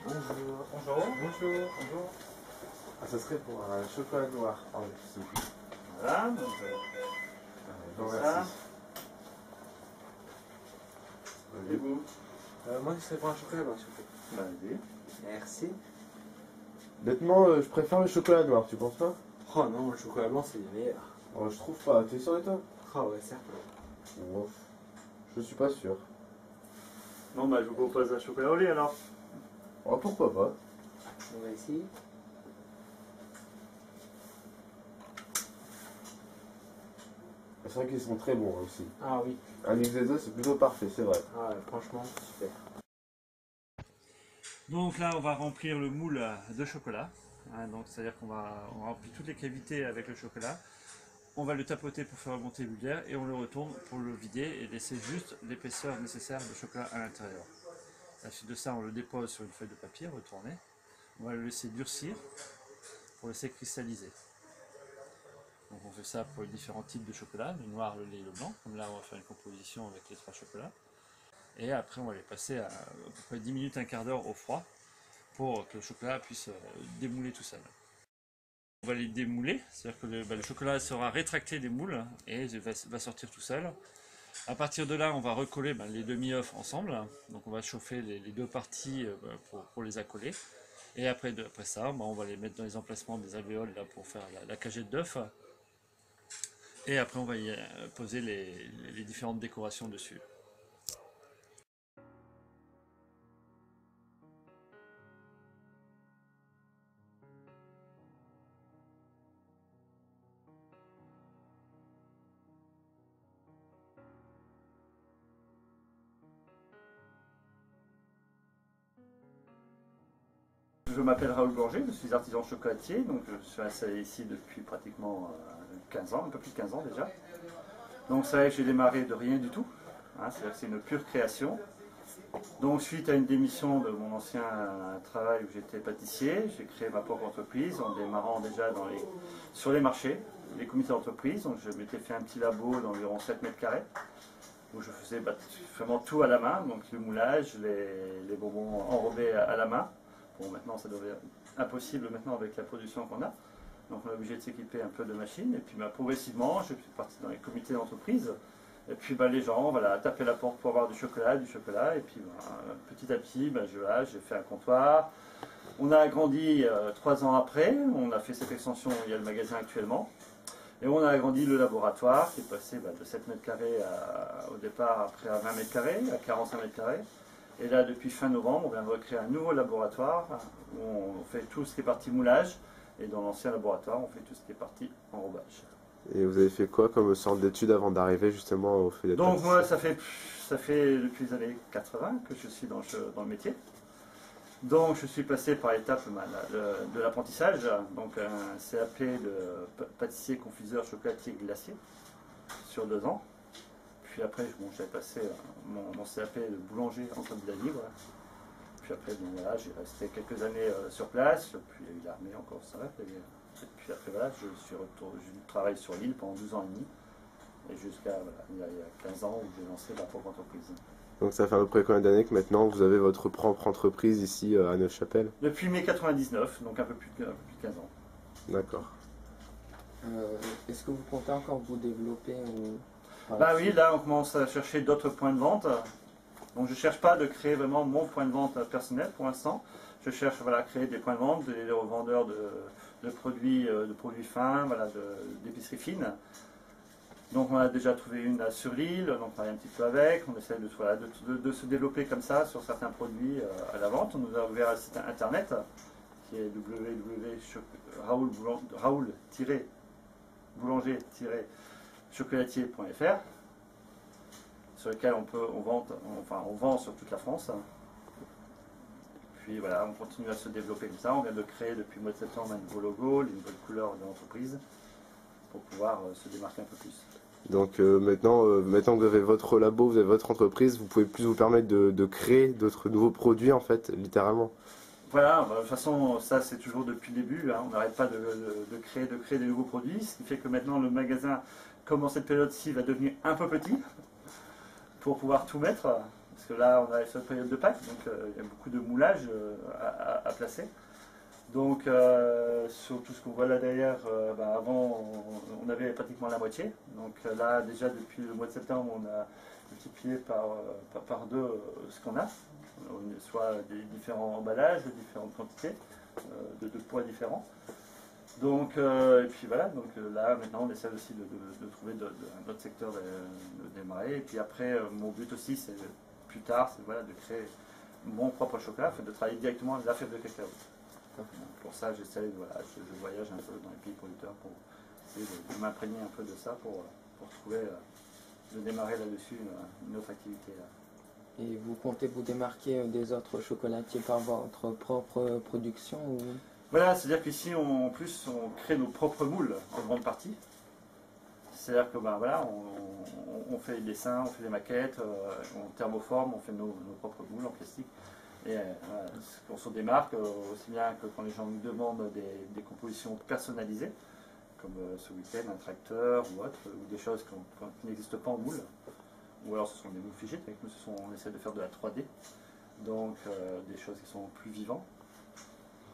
Bonjour. Bonjour. Bonjour. Bonjour. Ah, ça serait pour un chocolat noir. Ah oui, s'il vous plaît. Voilà, donc Bon, ça. merci. Et vous? Moi, ce serait pour un chocolat noir, s'il vous plaît. Bah, allez. Merci. Honnêtement, je préfère le chocolat noir, tu penses pas? Oh non, le chocolat blanc c'est le meilleur. Oh, je trouve pas. T'es sûr de toi? Oh ouais, certes. Oh, je suis pas sûr. Non, bah, je vous propose un chocolat au lait alors. Oh, pourquoi pas? On va essayer. C'est vrai qu'ils sont très bons hein, aussi. Ah oui. Un mix des deux, c'est plutôt parfait, c'est vrai. Ah ouais, franchement, super. Donc là, on va remplir le moule de chocolat. Donc c'est-à-dire qu'on on remplit toutes les cavités avec le chocolat. On va le tapoter pour faire remonter l'univers et on le retourne pour le vider et laisser juste l'épaisseur nécessaire de chocolat à l'intérieur. À la suite de ça, on le dépose sur une feuille de papier retournée. On va le laisser durcir pour le laisser cristalliser. Donc on fait ça pour les différents types de chocolat, le noir, le lait et le blanc. Comme là, on va faire une composition avec les trois chocolats. Et après, on va les passer à peu près 10 minutes, un quart d'heure au froid pour que le chocolat puisse démouler tout seul. On va les démouler, c'est-à-dire que le chocolat sera rétracté des moules et va sortir tout seul. À partir de là, on va recoller les demi-œufs ensemble. Donc on va chauffer les deux parties pour les accoler. Et après ça, on va les mettre dans les emplacements des alvéoles là, pour faire la cagette d'œufs. Et après, on va y poser les différentes décorations dessus. Je m'appelle Raoul Bourget, je suis artisan chocolatier, donc je suis installé ici depuis pratiquement 15 ans, un peu plus de 15 ans déjà. Donc c'est vrai que j'ai démarré de rien du tout, c'est-à-dire que c'est une pure création. Donc suite à une démission de mon ancien travail où j'étais pâtissier, j'ai créé ma propre entreprise en démarrant déjà sur les marchés, les comités d'entreprise. Donc je m'étais fait un petit labo d'environ 7 mètres carrés où je faisais vraiment tout à la main, donc le moulage, les bonbons enrobés à la main. Bon, maintenant, ça devient impossible maintenant avec la production qu'on a. Donc, on est obligé de s'équiper un peu de machines. Et puis, progressivement, je suis parti dans les comités d'entreprise. Et puis, les gens, voilà, tapaient la porte pour avoir du chocolat. Et puis, petit à petit, j'ai fait un comptoir. On a agrandi 3 ans après. On a fait cette extension, il y a le magasin actuellement. Et on a agrandi le laboratoire, qui est passé de 7 mètres carrés au départ, après à 20 mètres carrés, à 45 mètres carrés. Et là, depuis fin novembre, on vient de recréer un nouveau laboratoire où on fait tout ce qui est partie moulage. Et dans l'ancien laboratoire, on fait tout ce qui est partie enrobage. Et vous avez fait quoi comme sorte d'études avant d'arriver justement au fait d'être Donc pâtissier? moi, ça fait depuis les années 80 que je suis dans le métier. Donc je suis passé par l'étape de l'apprentissage, donc un CAP de pâtissier, confiseur, chocolatier, glacier, sur 2 ans. Puis après, j'avais passé mon CAP de boulanger en candidat libre. Puis après, j'ai resté quelques années sur place. Puis il y a eu l'armée encore, ça va. Et puis après, je travaille sur l'île pendant 12 ans et demi. Et jusqu'à il y a 15 ans où j'ai lancé ma propre entreprise. Donc ça fait à peu près combien d'années que maintenant vous avez votre propre entreprise ici à Neufchâtel? Depuis mai 99, donc un peu plus de 15 ans. D'accord. Est-ce que vous comptez encore vous développer Oui, là on commence à chercher d'autres points de vente. Donc je ne cherche pas de créer vraiment mon point de vente personnel pour l'instant. Je cherche à créer des points de vente, des revendeurs de produits fins, d'épicerie fine. Donc on a déjà trouvé une sur l'île, donc on travaille un petit peu avec, on essaie de se développer comme ça sur certains produits à la vente. On nous a ouvert un site internet qui est www.raoul-boulanger-chocolatier.fr sur lequel on vend sur toute la France. Puis voilà, on continue à se développer comme ça. On vient de créer depuis le mois de septembre un nouveau logo, les nouvelles couleurs de l'entreprise pour pouvoir se démarquer un peu plus. Donc maintenant que vous avez votre labo, vous avez votre entreprise, vous pouvez plus vous permettre de créer d'autres nouveaux produits en fait, littéralement. Voilà, de toute façon, ça c'est toujours depuis le début, on n'arrête pas de créer des nouveaux produits, ce qui fait que maintenant le magasin, comme en cette période-ci, va devenir un peu petit pour pouvoir tout mettre. parce que là on arrive sur la période de Pâques, donc il y a beaucoup de moulage à placer. Donc sur tout ce qu'on voit là derrière, avant on avait pratiquement la moitié. Donc là déjà depuis le mois de septembre on a multiplié par deux ce qu'on a, soit des différents emballages, différentes quantités, de poids différents. Donc, et puis voilà, donc là maintenant on essaie aussi de trouver un autre secteur de démarrer. Et puis après, mon but aussi c'est plus tard, c'est voilà, de créer mon propre chocolat, de travailler directement la fève de cacao. Pour ça, j'essaie, voilà, je voyage un peu dans les pays producteurs pour essayer de m'imprégner un peu de ça pour trouver, de démarrer là-dessus une autre activité. Et vous comptez vous démarquer des autres chocolatiers par votre propre production ou... Voilà, c'est-à-dire qu'ici, en plus, on crée nos propres moules en grande partie. C'est-à-dire que voilà, on fait les dessins, on fait les maquettes, on thermoforme, on fait nos propres moules en plastique. Et on se démarque aussi bien que quand les gens nous demandent des compositions personnalisées, comme ce week-end un tracteur ou autre, ou des choses qui n'existent pas en moule. Ou alors ce sont des moules figés, avec nous on essaie de faire de la 3D, donc des choses qui sont plus vivantes.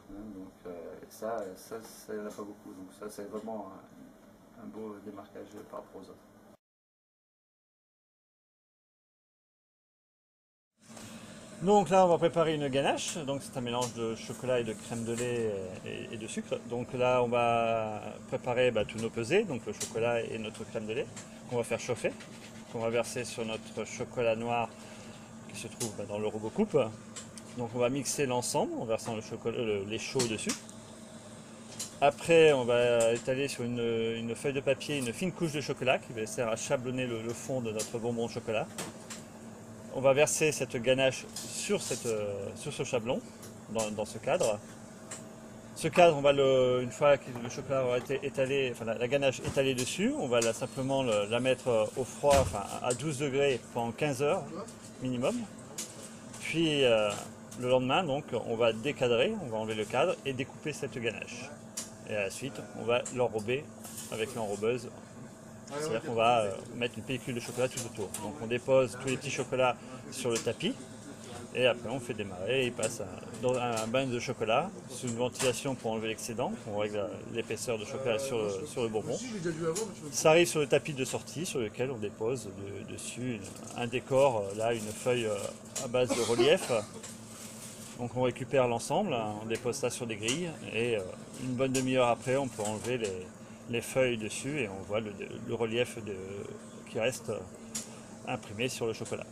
Donc ça il n'y en a pas beaucoup, donc ça c'est vraiment un beau démarquage par rapport aux autres. Donc là on va préparer une ganache, donc c'est un mélange de chocolat et de crème de lait et de sucre. Donc là on va préparer tous nos pesées, donc le chocolat et notre crème de lait, qu'on va faire chauffer, qu'on va verser sur notre chocolat noir qui se trouve dans le robot coupe. Donc on va mixer l'ensemble en versant le lait chaud dessus. Après on va étaler sur une feuille de papier une fine couche de chocolat qui va servir à chablonner le fond de notre bonbon de chocolat. On va verser cette ganache sur ce chablon, dans ce cadre. Ce cadre, une fois que le chocolat aura été étalé, enfin la ganache étalée dessus, on va simplement la mettre au froid, à 12 degrés pendant 15 heures minimum. Puis le lendemain, donc, on va décadrer, on va enlever le cadre et découper cette ganache. Et à la suite, on va l'enrober avec l'enrobeuse. C'est-à-dire qu'on va mettre une pellicule de chocolat tout autour. Donc on dépose tous les petits chocolats sur le tapis et après on fait démarrer. Il passe dans un bain de chocolat sous une ventilation pour enlever l'excédent. On règle l'épaisseur de chocolat sur le bonbon. Ça arrive sur le tapis de sortie sur lequel on dépose dessus un décor, là une feuille à base de relief. Donc on récupère l'ensemble, on dépose ça sur des grilles et une bonne demi-heure après on peut enlever les feuilles dessus et on voit le relief qui reste imprimé sur le chocolat.